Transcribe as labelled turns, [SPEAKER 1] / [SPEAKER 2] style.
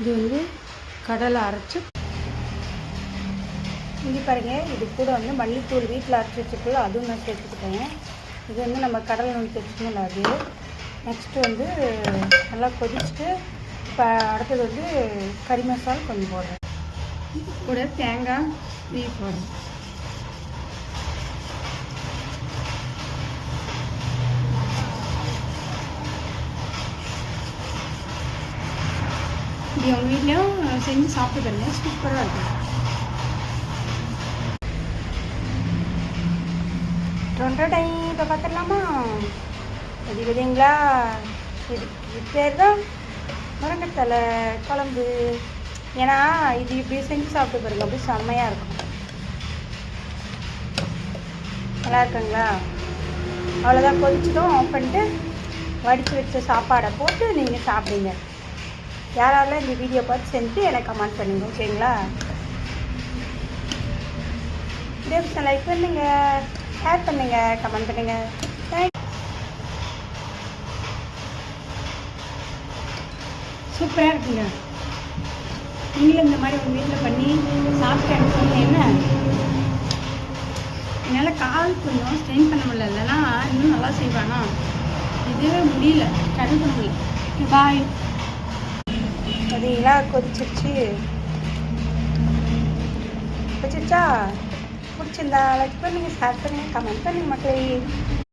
[SPEAKER 1] இது வந்து கடலை அரைச்சி இங்கே பாருங்க. இது கூட வந்து மல்லித்தூள் வீட்டில் அரைச்சி வச்சுருக்கோம், அதுவும் நான் சேர்த்துக்கிட்டேன். இது வந்து நம்ம கடலை நுணுக்கி வச்சுக்கணும். அது நெக்ஸ்ட்டு வந்து நல்லா கொதிச்சுட்டு இப்போ அடுத்தது வந்து கறி மசாலா கொஞ்சம் போடுறேன். கூட தேங்காய் போடுறேன். இது உங்கள் வீட்லேயும் செஞ்சு சாப்பிட்டு பாருங்க, சூப்பராக இருக்கும். டொண்டை இப்போ பார்த்துடலாமா? இது விதைங்களா? இது பேர் தான் முருங்கைத்தலை குழம்பு. ஏன்னா இது இப்படி செஞ்சு சாப்பிட்டு பாருங்க, அப்படி செம்மையாக இருக்கும். நல்லா இருக்குங்களா? அவ்வளோதான், கொதிச்சதும் ஆஃப் பண்ணிட்டு வடித்து வச்ச சாப்பாடை போட்டு நீங்கள் சாப்பிடுங்க. யாராலும் இந்த வீடியோ பார்த்து செஞ்சு எனக்கு கமெண்ட் பண்ணுங்க, ஓகேங்களா? வீடியோஸ் லைக் பண்ணுங்க, ஷேர் பண்ணுங்க, கமெண்ட் பண்ணுங்க. சூப்பராக இருக்குங்க. நீங்களும் இந்த மாதிரி உங்கள் வீட்டில் பண்ணி சாப்பிட்டு எனக்கு சொன்னீங்க. என்ன என்னால் கால் கொஞ்சம் ஸ்ட்ரெயின் பண்ண முடியல, இல்லைன்னா இன்னும் நல்லா செய்வானா, இதுவே முடியல, ஸ்ட்ரெயின் பண்ண முடியல. பாய். பார்த்தீங்களா? கொதிச்சிருச்சா? பிடிச்சிருந்தா லைக் பண்ணுங்கள், ஷேர் பண்ணுங்கள், கமெண்ட் பண்ணுங்கள் மக்களே.